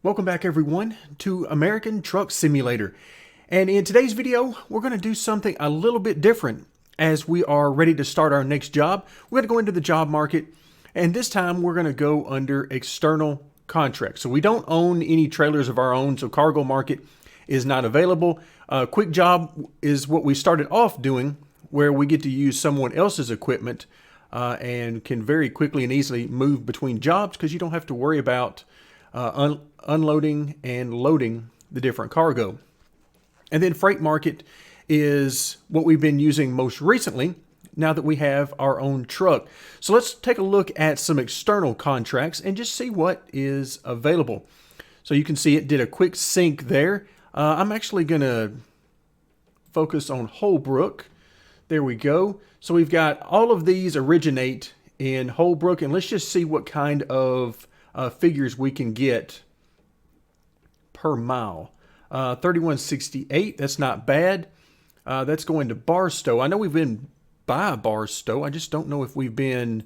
Welcome back everyone to American Truck Simulator. And in today's video, we're going to do something a little bit different as we are ready to start our next job. We're going to go into the job market, and this time we're going to go under external contracts. So we don't own any trailers of our own, so cargo market is not available. Quick job is what we started off doing, where we get to use someone else's equipment and can very quickly and easily move between jobs because you don't have to worry about unloading and loading the different cargo. And then freight market is what we've been using most recently now that we have our own truck. So let's take a look at some external contracts and just see what is available. So you can see it did a quick sync there. I'm actually going to focus on Holbrook. There we go. So we've got all of these originate in Holbrook, and let's just see what kind of figures we can get per mile. 3168, that's not bad. That's going to Barstow. I know we've been by Barstow. I just don't know if we've been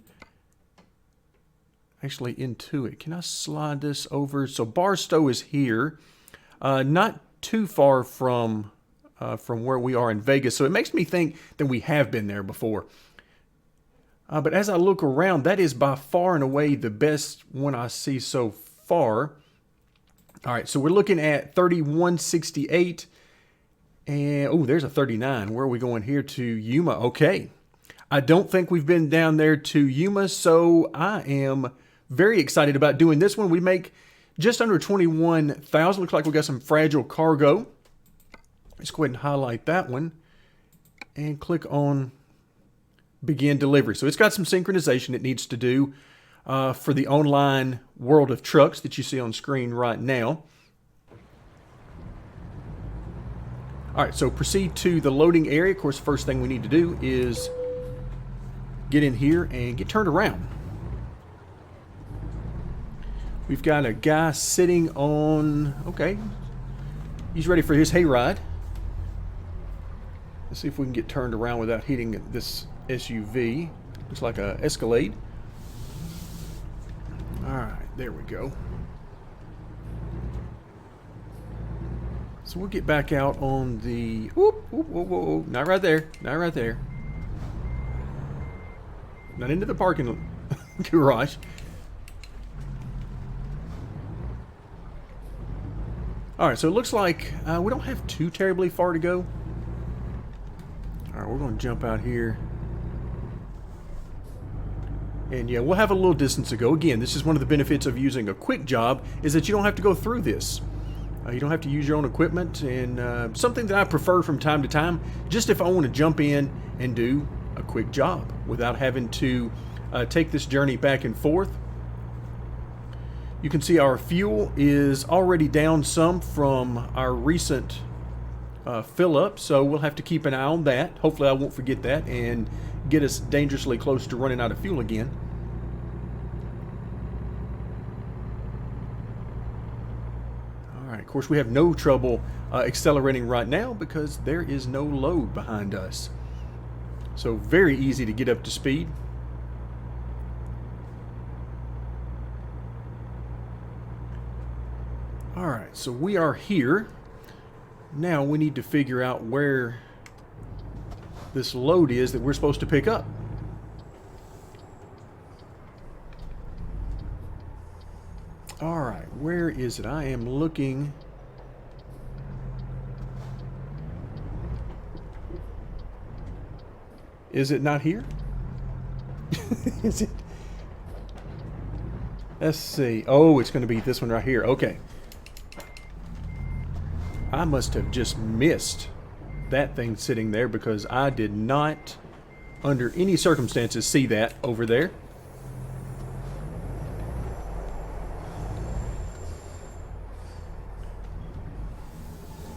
actually into it. Can I slide this over? So Barstow is here, not too far from where we are in Vegas. So it makes me think that we have been there before. But as I look around, that is by far and away the best one I see so far. All right, so we're looking at 3168. And, oh, there's a 39. Where are we going here? To Yuma. Okay. I don't think we've been down there to Yuma, so I am very excited about doing this one. We make just under 21,000. Looks like we got some fragile cargo. Let's go ahead and highlight that one and click on begin delivery. So it's got some synchronization it needs to do for the online world of trucks that you see on screen right now. All right, so proceed to the loading area. Of course, first thing we need to do is get in here and get turned around. We've got a guy sitting on, okay, he's ready for his hayride. Let's see if we can get turned around without hitting this SUV. Looks like a Escalade. All right, there we go. So we'll get back out on the, whoop, whoop, whoop, whoop, not right there, not right there. Not into the parking garage. All right, so it looks like we don't have too terribly far to go. All right, we're going to jump out here. And yeah, we'll have a little distance to go. Again, this is one of the benefits of using a quick job, is that you don't have to go through this. You don't have to use your own equipment, and something that I prefer from time to time, just if I want to jump in and do a quick job without having to take this journey back and forth. You can see our fuel is already down some from our recent fill up, so we'll have to keep an eye on that. Hopefully I won't forget that and get us dangerously close to running out of fuel again. Alright, of course we have no trouble accelerating right now because there is no load behind us. So very easy to get up to speed. Alright, so we are here. Now we need to figure out where this load is that we're supposed to pick up. All right, where is it? I am looking. Is it not here? Is it? Let's see. Oh, it's going to be this one right here. Okay. I must have just missed that thing sitting there because I did not, under any circumstances, see that over there.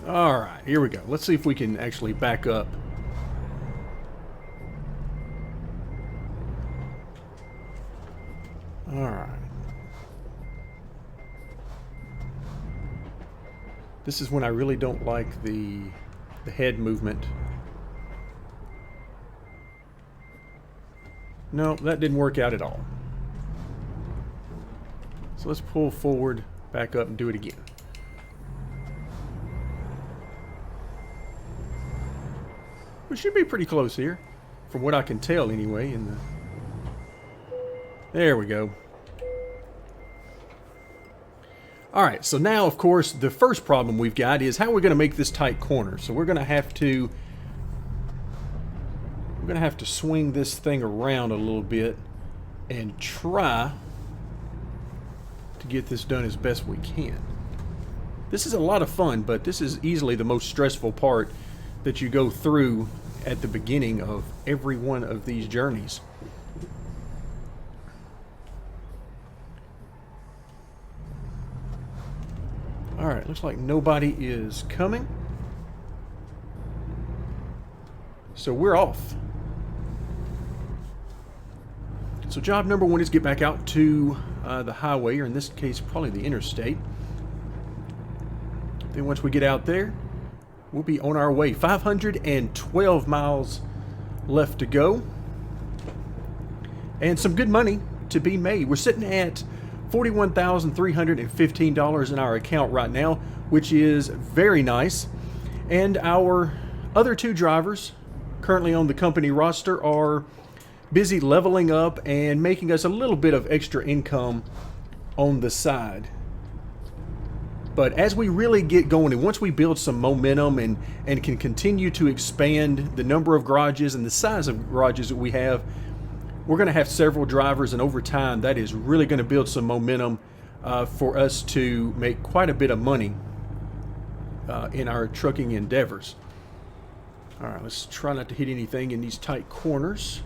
All right, here we go. Let's see if we can actually back up. All right. This is when I really don't like the head movement. No, that didn't work out at all. So let's pull forward Back up and do it again. We should be pretty close here, from what I can tell anyway. There we go. Alright, so now of course the first problem we've got is how we're going to make this tight corner. So we're going to have to swing this thing around a little bit and try to get this done as best we can. This is a lot of fun, but this is easily the most stressful part that you go through at the beginning of every one of these journeys. Alright, looks like nobody is coming. So we're off. So job number one is get back out to the highway, or in this case probably the interstate. Then once we get out there, we'll be on our way. 512 miles left to go. And some good money to be made. We're sitting at $41,315 in our account right now, which is very nice. And our other two drivers currently on the company roster are busy leveling up and making us a little bit of extra income on the side. But as we really get going, and once we build some momentum and can continue to expand the number of garages and the size of garages that we have, we're going to have several drivers, and over time that is really going to build some momentum for us to make quite a bit of money in our trucking endeavors. All right, let's try not to hit anything in these tight corners.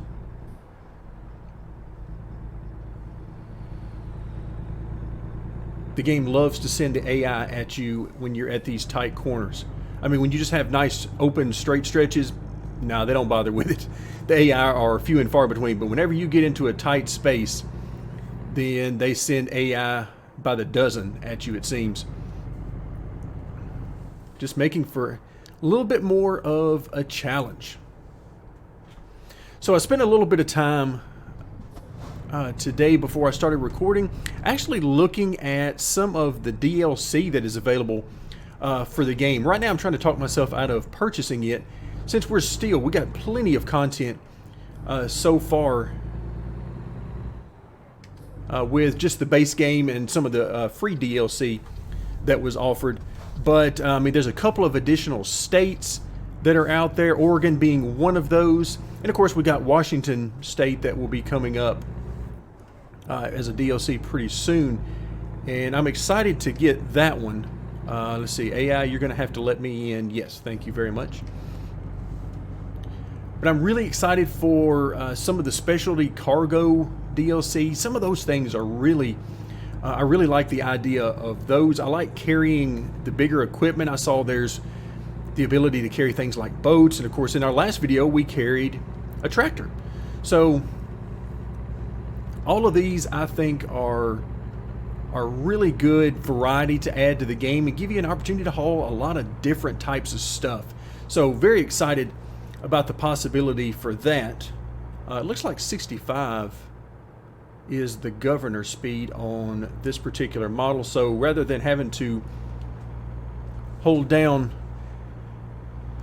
The game loves to send the AI at you when you're at these tight corners. I mean, when you just have nice, open, straight stretches, no, they don't bother with it. The AI are few and far between, but whenever you get into a tight space, then they send AI by the dozen at you, it seems. Just making for a little bit more of a challenge. So I spent a little bit of time today before I started recording, actually looking at some of the DLC that is available for the game. Right now I'm trying to talk myself out of purchasing it, since we got plenty of content so far with just the base game and some of the free DLC that was offered. But I mean, there's a couple of additional states that are out there, Oregon being one of those, and of course we got Washington State that will be coming up as a DLC pretty soon, and I'm excited to get that one. Let's see, AI, you're going to have to let me in. Yes, thank you very much. But I'm really excited for some of the specialty cargo DLC. Some of those things are really, I really like the idea of those. I like carrying the bigger equipment. I saw there's the ability to carry things like boats, and of course in our last video we carried a tractor. So all of these I think are really good variety to add to the game and give you an opportunity to haul a lot of different types of stuff. So very excited about the possibility for that. It looks like 65 is the governor speed on this particular model, so rather than having to hold down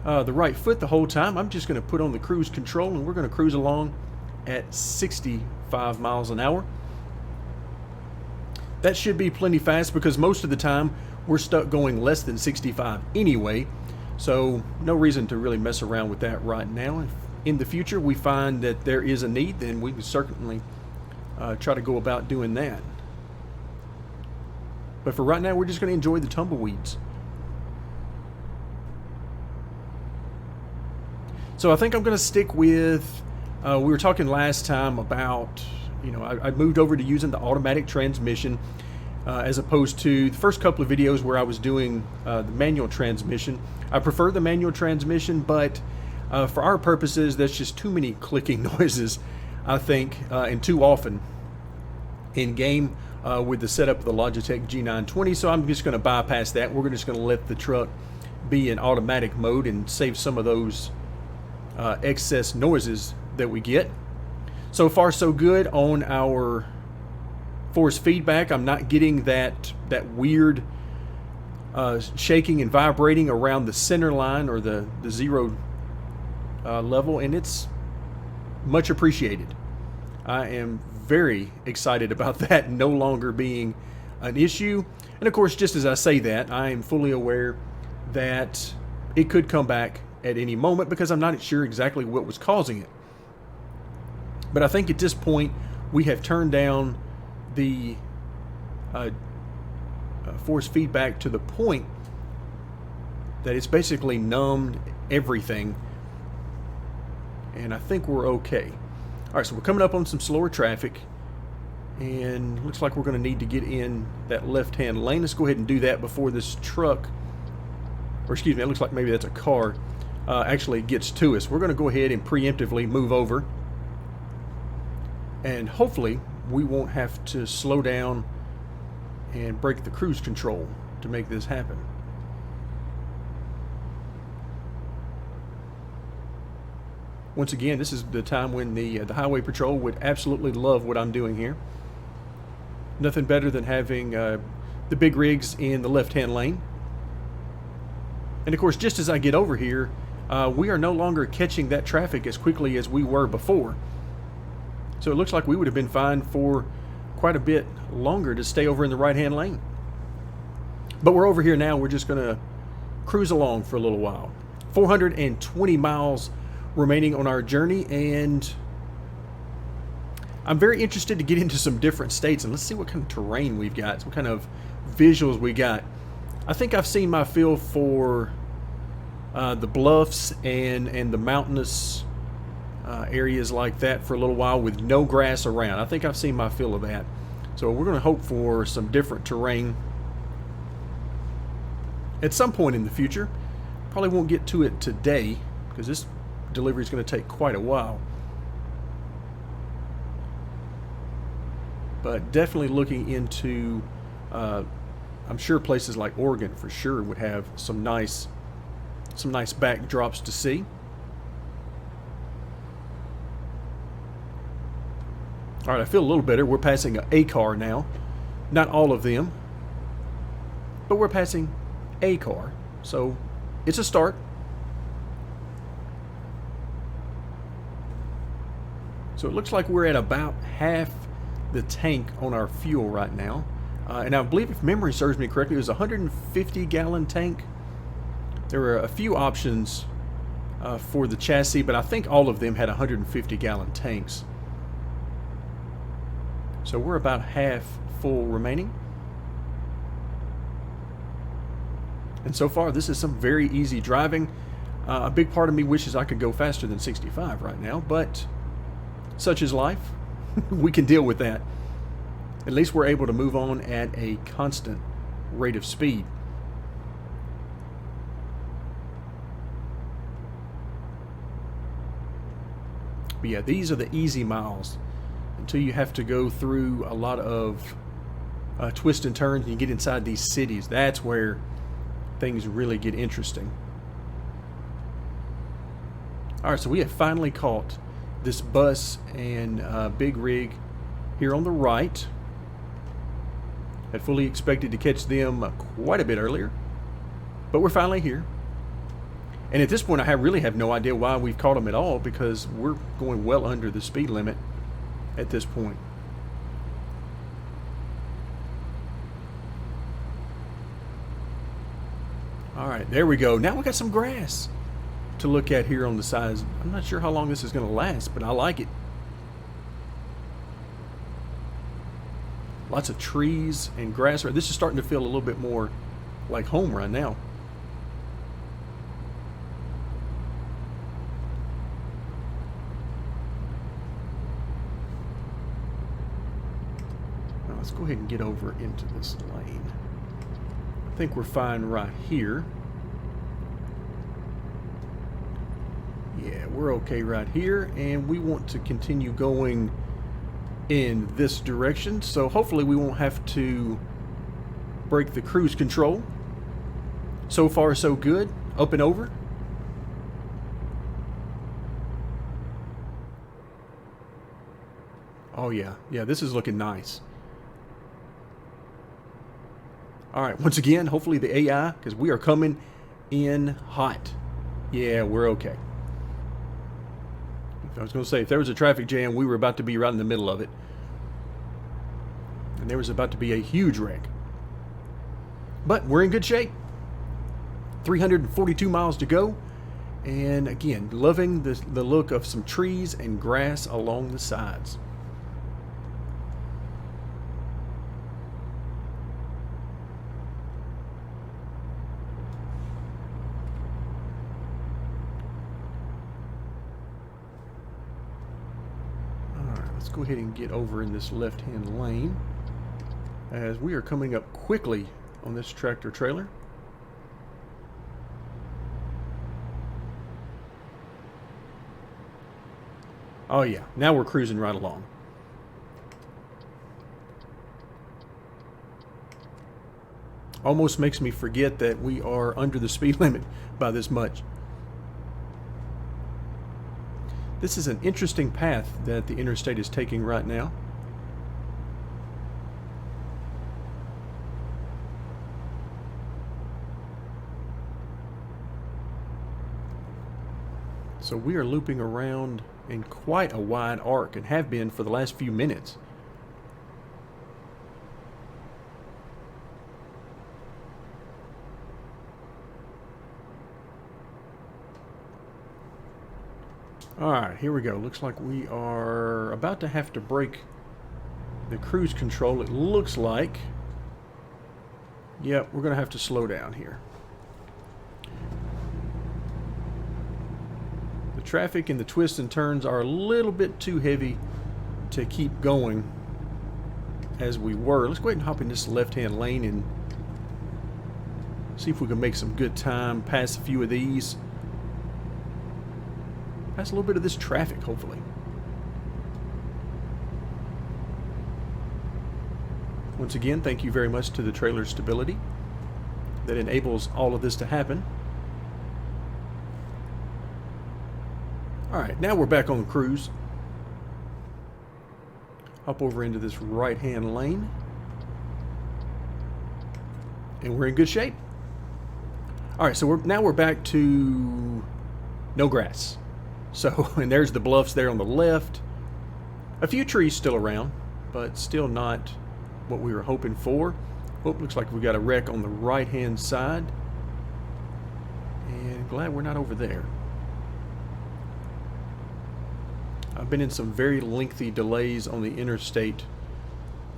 the right foot the whole time, I'm just going to put on the cruise control and we're going to cruise along at 65 miles an hour. That should be plenty fast because most of the time we're stuck going less than 65 anyway, so no reason to really mess around with that right now. If in the future we find that there is a need, then we can certainly try to go about doing that. But for right now, we're just going to enjoy the tumbleweeds. So I think I'm going to stick with, we were talking last time about, you know, I moved over to using the automatic transmission as opposed to the first couple of videos where I was doing the manual transmission. I prefer the manual transmission, but for our purposes, that's just too many clicking noises, I think, and too often in game with the setup of the Logitech G920. So I'm just going to bypass that. We're just going to let the truck be in automatic mode and save some of those excess noises that we get. So far so good on our force feedback. I'm not getting that weird shaking and vibrating around the center line or the zero level, and it's much appreciated. I am very excited about that no longer being an issue. And of course, just as I say that, I am fully aware that it could come back at any moment because I'm not sure exactly what was causing it. But I think at this point we have turned down the force feedback to the point that it's basically numbed everything, and I think we're okay. Alright, so we're coming up on some slower traffic, and looks like we're going to need to get in that left-hand lane. Let's go ahead and do that before this truck, or excuse me, it looks like maybe that's a car, actually gets to us. We're going to go ahead and preemptively move over, and hopefully we won't have to slow down and break the cruise control to make this happen. Once again, this is the time when the highway patrol would absolutely love what I'm doing here. Nothing better than having the big rigs in the left-hand lane. And of course, just as I get over here, we are no longer catching that traffic as quickly as we were before. So it looks like we would have been fine for quite a bit longer to stay over in the right-hand lane. But we're over here now. We're just going to cruise along for a little while. 420 miles remaining on our journey, and I'm very interested to get into some different states, and let's see what kind of terrain we've got, what kind of visuals we got. I think I've seen my feel for the bluffs and the mountainous areas like that for a little while with no grass around. I think I've seen my fill of that. So we're going to hope for some different terrain at some point in the future. Probably won't get to it today because this delivery is going to take quite a while. But definitely looking into, I'm sure places like Oregon for sure would have some nice backdrops to see. All right, I feel a little better. We're passing a car now. Not all of them, but we're passing a car. So it's a start. So it looks like we're at about half the tank on our fuel right now. And I believe, if memory serves me correctly, it was a 150-gallon tank. There were a few options for the chassis, but I think all of them had 150-gallon tanks. So we're about half full remaining. And so far, this is some very easy driving. A big part of me wishes I could go faster than 65 right now, but such is life. We can deal with that. At least we're able to move on at a constant rate of speed. But yeah, these are the easy miles until you have to go through a lot of twists and turns and you get inside these cities. That's where things really get interesting. Alright, so we have finally caught this bus and big rig here on the right. Had fully expected to catch them quite a bit earlier, but we're finally here. And at this point, I really have no idea why we've caught them at all, because we're going well under the speed limit at this point. All right, there we go. Now we got some grass to look at here on the sides. I'm not sure how long this is going to last, but I like it. Lots of trees and grass. This is starting to feel a little bit more like home right now. Now let's go ahead and get over into this lane. I think we're fine right here. Yeah, we're okay right here, and we want to continue going in this direction, so hopefully we won't have to break the cruise control. So far so good. Up and over. Oh yeah, this is looking nice. All right, once again, hopefully the AI, because we are coming in hot. Yeah, we're okay. I was going to say, if there was a traffic jam, we were about to be right in the middle of it. And there was about to be a huge wreck. But we're in good shape. 342 miles to go. And again, loving the look of some trees and grass along the sides. Let's go ahead and get over in this left-hand lane as we are coming up quickly on this tractor trailer. Oh yeah, now we're cruising right along. Almost makes me forget that we are under the speed limit by this much. This is an interesting path that the interstate is taking right now. So we are looping around in quite a wide arc and have been for the last few minutes. Alright, here we go. Looks like we are about to have to break the cruise control. It looks like. Yep, we're going to have to slow down here. The traffic and the twists and turns are a little bit too heavy to keep going as we were. Let's go ahead and hop in this left-hand lane and see if we can make some good time, pass a few of these. Pass a little bit of this traffic, hopefully. Once again, thank you very much to the trailer stability that enables all of this to happen. Alright, now we're back on the cruise. Hop over into this right-hand lane. And we're in good shape. Alright, so now we're back to no grass. So, and there's the bluffs there on the left. A few trees still around, but still not what we were hoping for. Oh, looks like we got a wreck on the right-hand side. And glad we're not over there. I've been in some very lengthy delays on the interstate,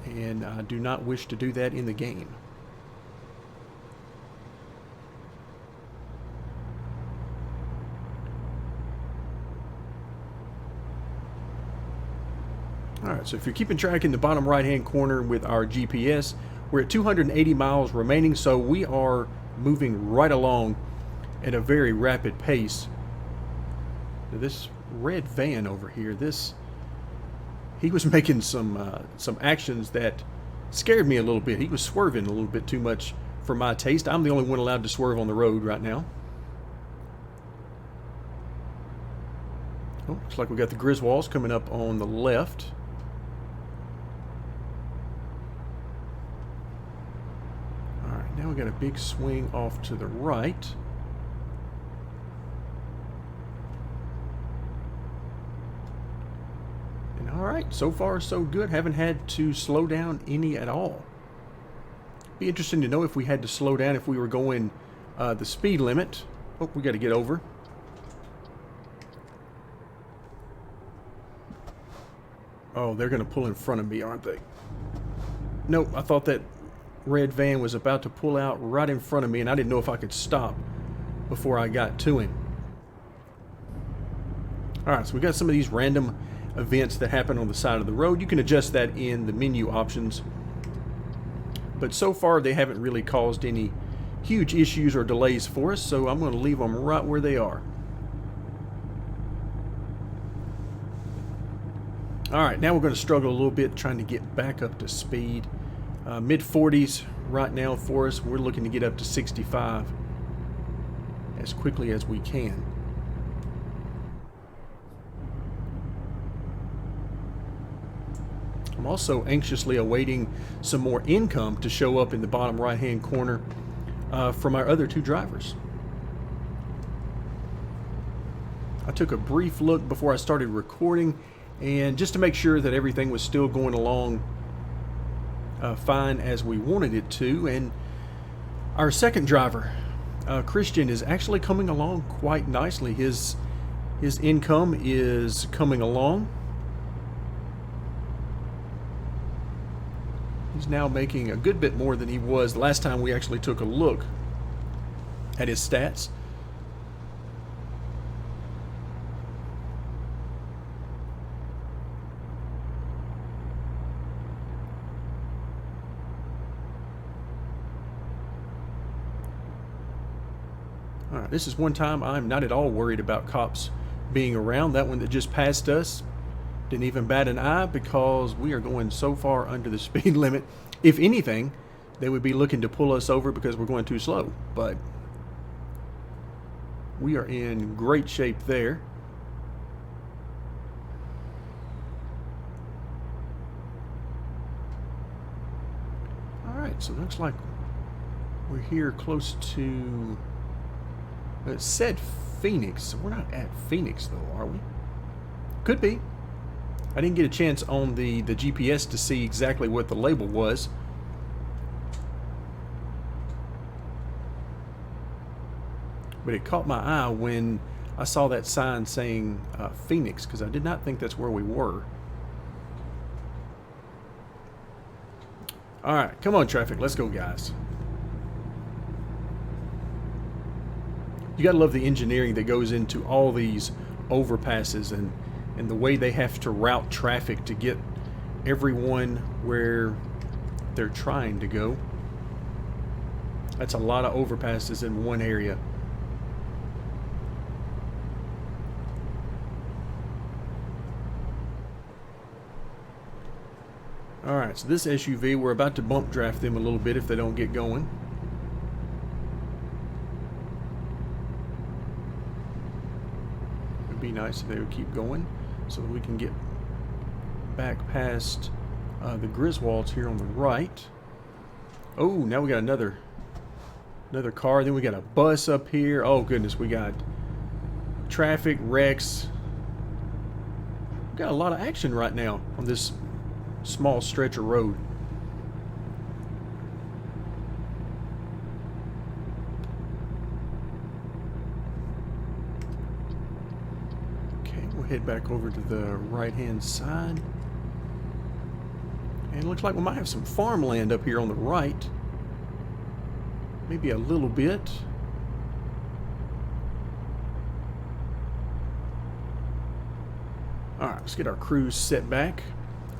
and I do not wish to do that in the game. Alright, so if you're keeping track in the bottom right-hand corner with our GPS, we're at 280 miles remaining, so we are moving right along at a very rapid pace. Now this red van over here, he was making some actions that scared me a little bit. He was swerving a little bit too much for my taste. I'm the only one allowed to swerve on the road right now. Oh, looks like we got the Griswolds coming up on the left. Alright, now we got a big swing off to the right. And alright, so far so good. Haven't had to slow down any at all. Be interesting to know if we had to slow down if we were going the speed limit. Oh, we got to get over. Oh, they're going to pull in front of me, aren't they? No, I thought that red van was about to pull out right in front of me, and I didn't know if I could stop before I got to him. Alright, so we got some of these random events that happen on the side of the road. You can adjust that in the menu options. But so far, they haven't really caused any huge issues or delays for us, so I'm going to leave them right where they are. Alright, now we're going to struggle a little bit trying to get back up to speed. Mid-40s right now for us. We're looking to get up to 65 as quickly as we can. I'm also anxiously awaiting some more income to show up in the bottom right-hand corner from our other two drivers. I took a brief look before I started recording, and just to make sure that everything was still going along fine as we wanted it to. And our second driver, Christian, is actually coming along quite nicely. His income is coming along. He's now making a good bit more than he was last time we actually took a look at his stats. All right, this is one time I'm not at all worried about cops being around. That one that just passed us didn't even bat an eye because we are going so far under the speed limit. If anything, they would be looking to pull us over because we're going too slow. But we are in great shape there. All right, so it looks like we're here close to... It said Phoenix, so we're not at Phoenix though, are we? Could be. I didn't get a chance on the GPS to see exactly what the label was. But it caught my eye when I saw that sign saying Phoenix, because I did not think that's where we were. Alright, come on traffic, let's go guys. You gotta love the engineering that goes into all these overpasses and the way they have to route traffic to get everyone where they're trying to go. That's a lot of overpasses in one area. Alright, so this SUV, we're about to bump draft them a little bit if they don't get going. Be nice if they would keep going so that we can get back past the Griswolds here on the right. Oh, now we got another car. Then we got a bus up here. Oh goodness, we got traffic wrecks. We've got a lot of action right now on this small stretch of road. Head back over to the right hand side, and it looks like we might have some farmland up here on the right, maybe a little bit. Alright, let's get our cruise set back.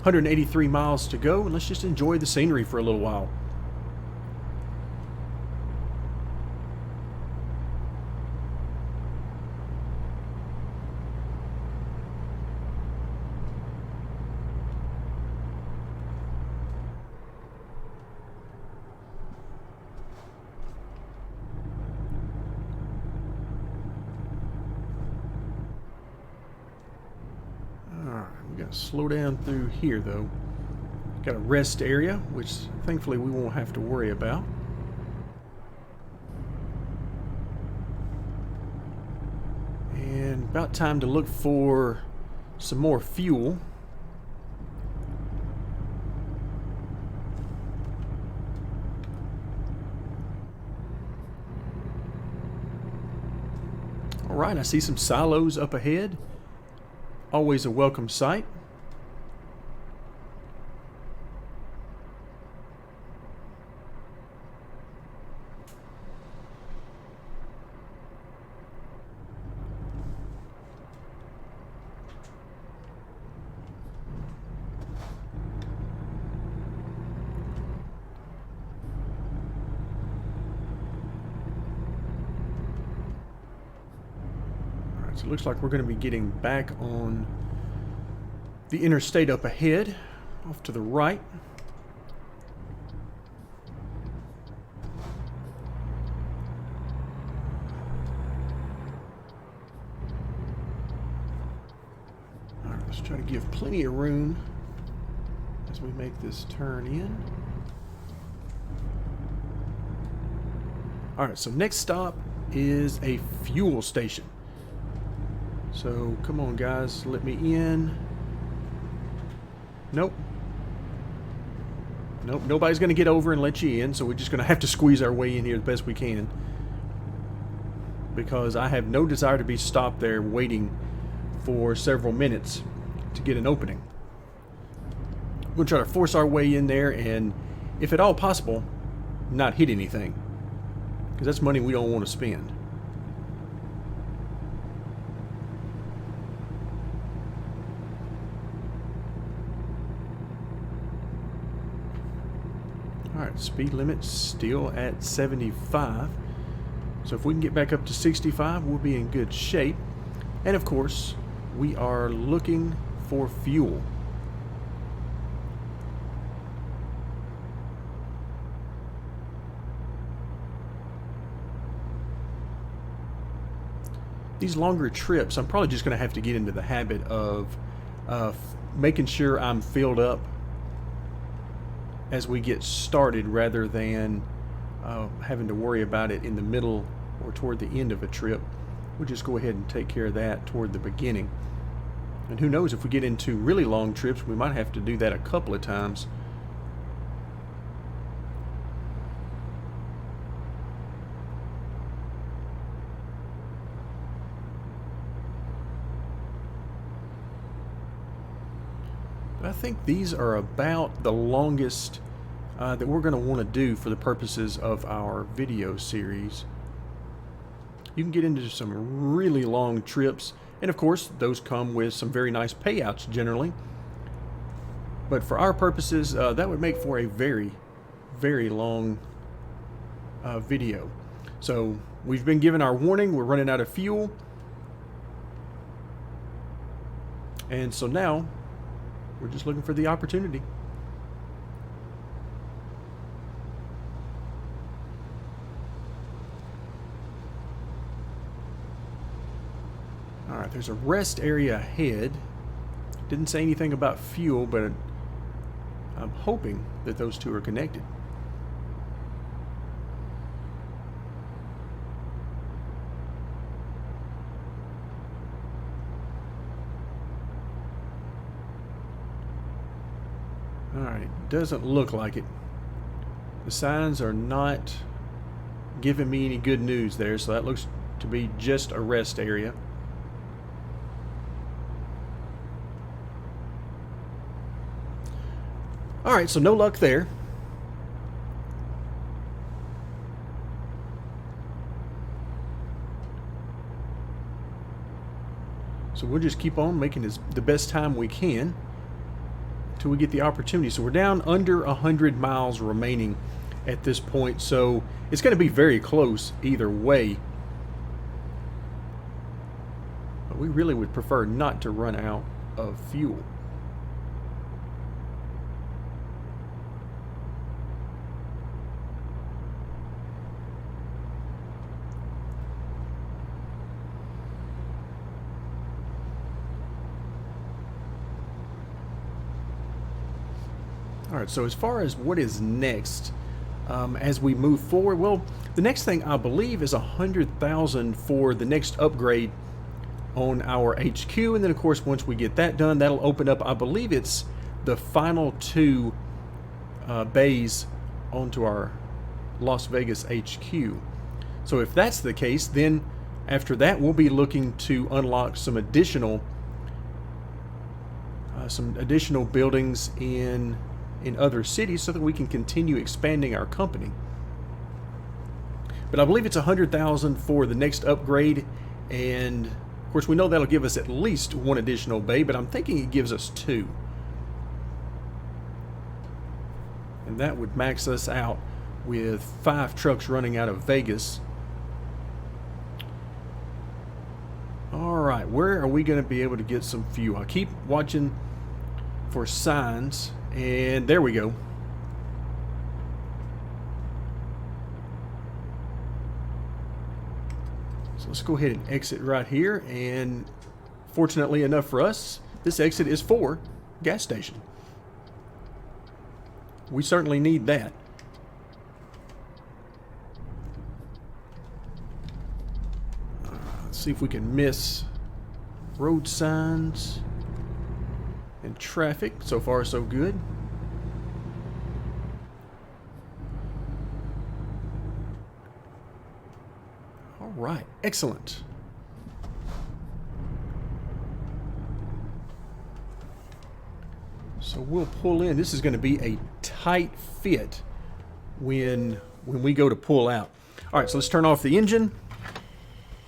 183 miles to go, and let's just enjoy the scenery for a little while. Slow down through here though. Got a rest area, which thankfully we won't have to worry about. And about time to look for some more fuel. Alright, I see some silos up ahead. Always a welcome sight. So it looks like we're going to be getting back on the interstate up ahead, off to the right. All right, let's try to give plenty of room as as we make this turn in. Alright, so next stop is a fuel station. So come on guys, let me in. Nope. Nope, nobody's going to get over and let you in, so we're just going to have to squeeze our way in here the best we can. Because I have no desire to be stopped there waiting for several minutes to get an opening. We're going to try to force our way in there and, if at all possible, not hit anything. Because that's money we don't want to spend. Alright, speed limit still at 75. So if we can get back up to 65, we'll be in good shape. And of course, we are looking for fuel. These longer trips, I'm probably just going to have to get into the habit of making sure I'm filled up as we get started, rather than having to worry about it in the middle or toward the end of a trip. We'll just go ahead and take care of that toward the beginning. And who knows, if we get into really long trips, we might have to do that a couple of times. I think these are about the longest that we're going to want to do for the purposes of our video series. You can get into some really long trips, and of course those come with some very nice payouts generally. But for our purposes, that would make for a very, very long video. So we've been given our warning, we're running out of fuel. And so now we're just looking for the opportunity. Alright, there's a rest area ahead. Didn't say anything about fuel, but I'm hoping that those two are connected. Alright, doesn't look like it. The signs are not giving me any good news there, so that looks to be just a rest area. Alright, so no luck there. So we'll just keep on making the best time we can until we get the opportunity. So we're down under 100 miles remaining at this point, so it's going to be very close either way. But we really would prefer not to run out of fuel. Alright, so as far as what is next, as we move forward, well, the next thing I believe is 100,000 for the next upgrade on our HQ, and then of course once we get that done, that'll open up, I believe it's the final two bays onto our Las Vegas HQ. So if that's the case, then after that we'll be looking to unlock some additional buildings in other cities so that we can continue expanding our company. But I believe it's 100,000 for the next upgrade, and of course we know that'll give us at least one additional bay, but I'm thinking it gives us two. And that would max us out with 5 trucks running out of Vegas. Alright, where are we going to be able to get some fuel? I keep watching for signs, and there we go. So let's go ahead and exit right here, and fortunately enough for us, this exit is for gas station. We certainly need that. Let's see if we can miss road signs and traffic. So far, so good. All right, excellent. So we'll pull in. This is going to be a tight fit when we go to pull out. All right, so let's turn off the engine.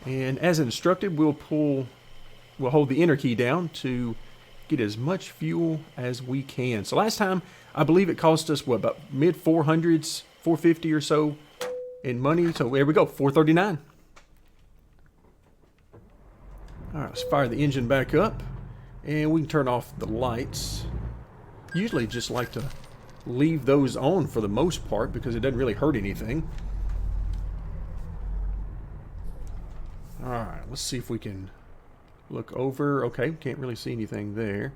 And as instructed, we'll hold the enter key down to get as much fuel as we can. So last time, I believe it cost us, what, about mid 400s, 450 or so in money. So there we go, 439. All right, let's fire the engine back up, and we can turn off the lights. Usually just like to leave those on for the most part because it doesn't really hurt anything. All right, let's see if we can look over. Okay, can't really see anything there.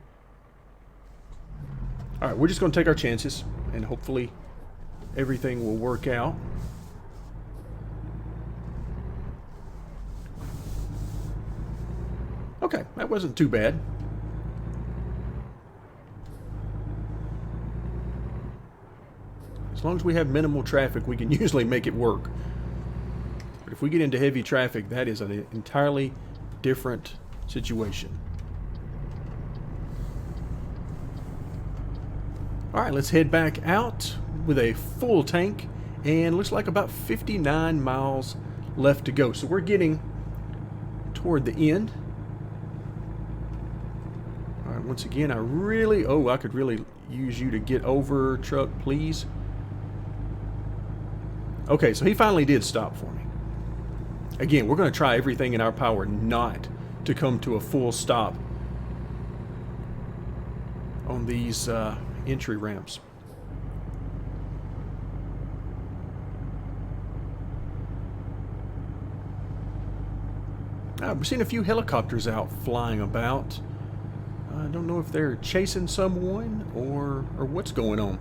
All right, we're just going to take our chances, and hopefully everything will work out. Okay, that wasn't too bad. As long as we have minimal traffic, we can usually make it work. But if we get into heavy traffic, that is an entirely different situation. All right, let's head back out with a full tank, and looks like about 59 miles left to go. So we're getting toward the end. All right, once again, I could really use you to get over, truck, please. Okay, so he finally did stop for me. Again, we're going to try everything in our power not to come to a full stop on these entry ramps. We're seeing a few helicopters out flying about. I don't know if they're chasing someone or what's going on.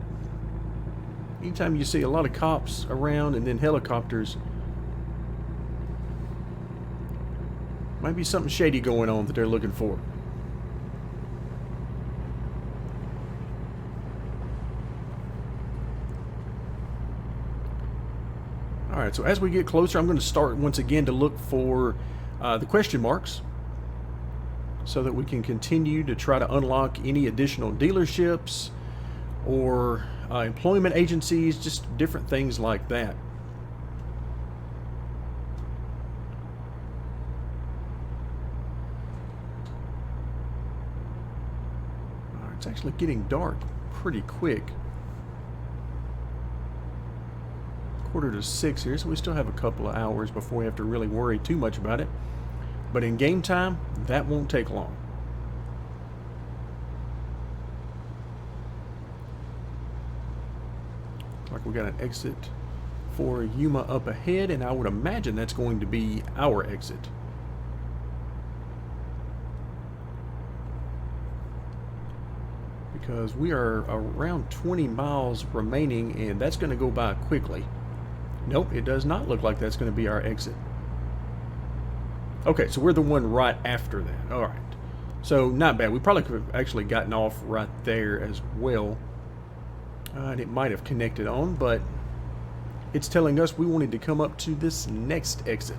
Anytime you see a lot of cops around and then helicopters, might be something shady going on that they're looking for. Alright, so as we get closer, I'm going to start once again to look for the question marks so that we can continue to try to unlock any additional dealerships or employment agencies, just different things like that. It's actually getting dark pretty quick. 5:45 here, so we still have a couple of hours before we have to really worry too much about it. But in game time, that won't take long. Like we got an exit for Yuma up ahead, and I would imagine that's going to be our exit. Because we are around 20 miles remaining, and that's going to go by quickly. Nope, it does not look like that's going to be our exit. Okay, so we're the one right after that. All right. So not bad. We probably could have actually gotten off right there as well. And it might have connected on, but it's telling us we wanted to come up to this next exit.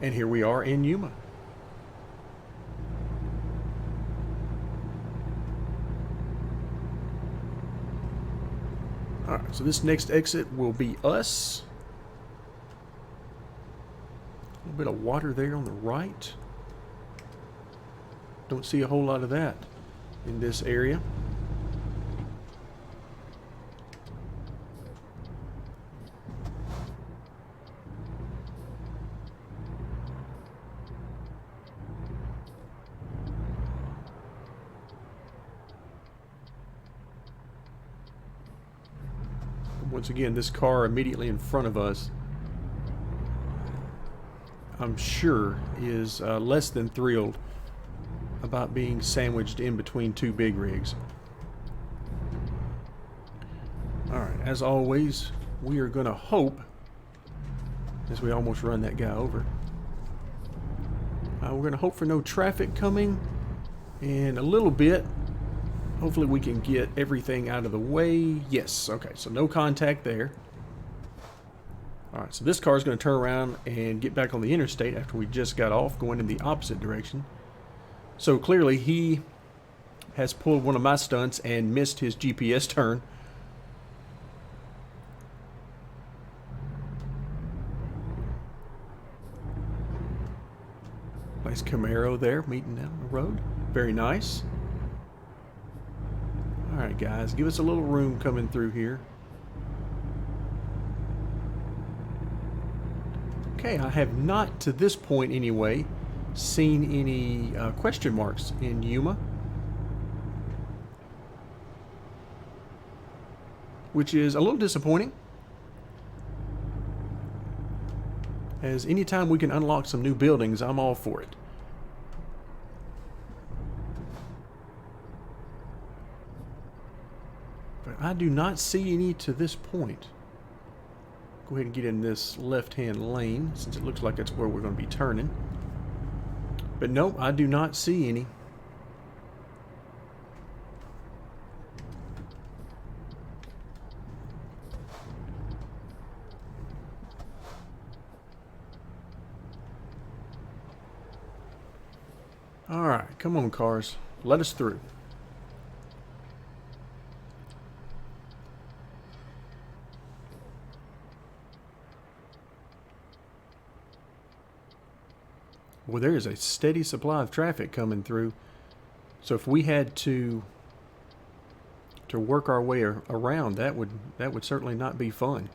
And here we are in Yuma. Alright, so this next exit will be us. A little bit of water there on the right. Don't see a whole lot of that in this area. Once again, this car immediately in front of us, I'm sure, is less than thrilled about being sandwiched in between two big rigs. Alright, as always, we are going to hope, as we almost run that guy over, we're going to hope for no traffic coming, and a little bit. Hopefully we can get everything out of the way. Yes, okay, so no contact there. Alright, so this car is going to turn around and get back on the interstate after we just got off, going in the opposite direction. So clearly he has pulled one of my stunts and missed his GPS turn. Nice Camaro there, meeting down the road. Very nice. Alright guys, give us a little room coming through here. Okay, I have not, to this point anyway, seen any question marks in Yuma, which is a little disappointing, as anytime we can unlock some new buildings, I'm all for it. But I do not see any to this point. Go ahead and get in this left-hand lane, since it looks like that's where we're going to be turning. But nope, I do not see any. Alright, come on cars, let us through. Well, there is a steady supply of traffic coming through. So if we had to work our way around, that would certainly not be fun.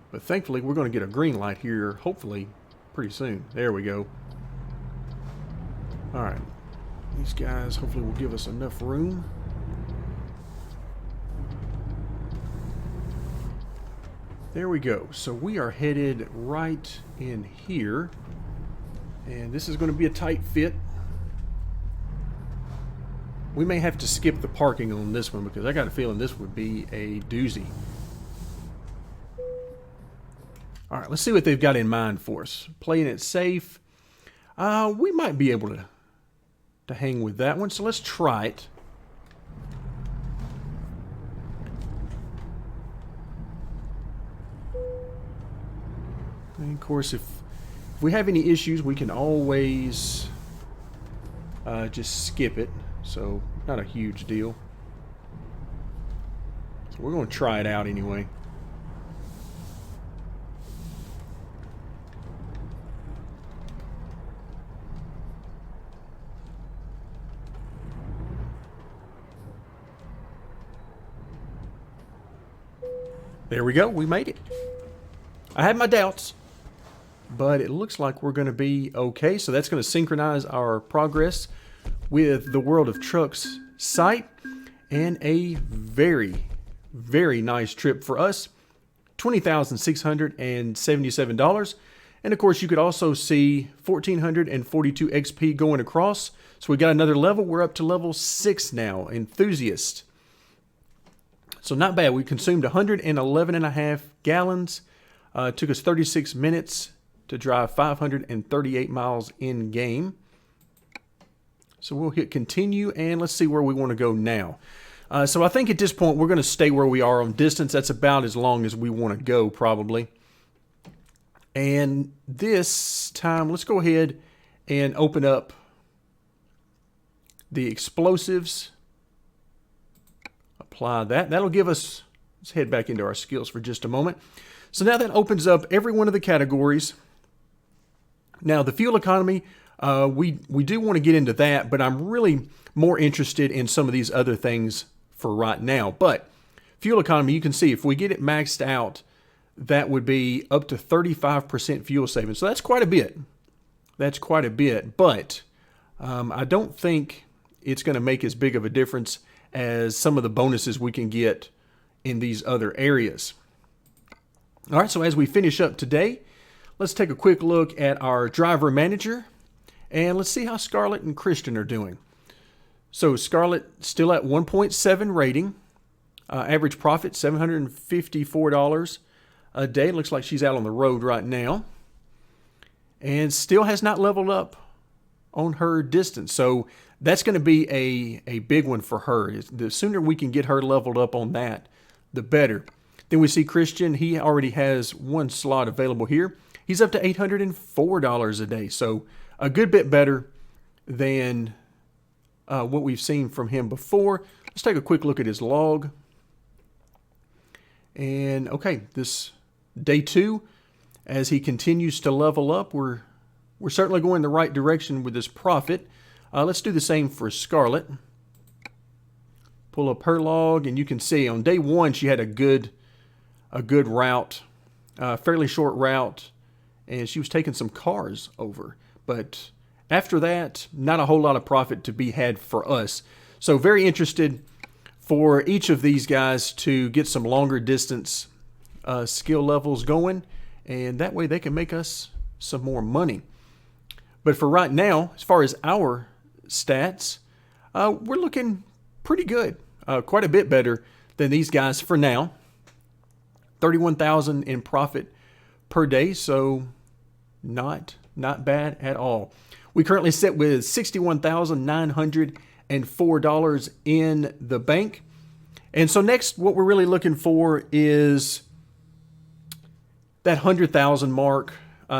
But thankfully, we're going to get a green light here, hopefully, pretty soon. There we go. All right. These guys hopefully will give us enough room. There we go. So we are headed right in here. And this is going to be a tight fit. We may have to skip the parking on this one because I got a feeling this would be a doozy. All right, let's see what they've got in mind for us. Playing it safe. We might be able to hang with that one, so let's try it. And of course, if we have any issues, we can always just skip it. So, not a huge deal. So we're going to try it out anyway. There we go, we made it. I had my doubts, but it looks like we're going to be okay. So that's going to synchronize our progress with the World of Trucks site, and a very, very nice trip for us. $20,677. And of course, you could also see 1,442 XP going across. So we got another level. We're up to level 6 now, Enthusiast. So not bad. We consumed 111.5 gallons. Took us 36 minutes to drive 538 miles in game. So we'll hit continue, and let's see where we want to go now. So I think at this point we're going to stay where we are on distance. That's about as long as we want to go, probably. And this time, let's go ahead and open up the explosives. Apply that. That'll give us, let's head back into our skills for just a moment. So now that opens up every one of the categories. Now the fuel economy, we do want to get into that, but I'm really more interested in some of these other things for right now. But fuel economy, you can see if we get it maxed out, that would be up to 35% fuel savings. So that's quite a bit. That's quite a bit, but I don't think it's going to make as big of a difference as some of the bonuses we can get in these other areas. All right, so as we finish up today, let's take a quick look at our driver manager, and let's see how Scarlett and Christian are doing. So Scarlett still at 1.7 rating. Average profit, $754 a day. Looks like she's out on the road right now. And still has not leveled up on her distance. So that's going to be a big one for her. The sooner we can get her leveled up on that, the better. Then we see Christian. He already has one slot available here. He's up to $804 a day. So a good bit better than what we've seen from him before. Let's take a quick look at his log. And okay, this day 2, as he continues to level up, we're certainly going the right direction with this profit. Let's do the same for Scarlett. Pull up her log, and you can see on day 1 she had a good route, fairly short route, and she was taking some cars over. But after that, not a whole lot of profit to be had for us. So very interested for each of these guys to get some longer distance skill levels going, and that way they can make us some more money. But for right now, as far as our stats, we're looking pretty good, quite a bit better than these guys for now. 31,000 in profit per day, so not bad at all. We currently sit with $61,904 in the bank. And so next, what we're really looking for is that 100,000 mark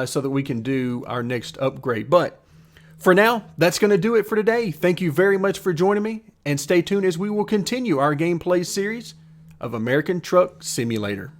so that we can do our next upgrade. But for now, that's going to do it for today. Thank you very much for joining me, and stay tuned as we will continue our gameplay series of American Truck Simulator.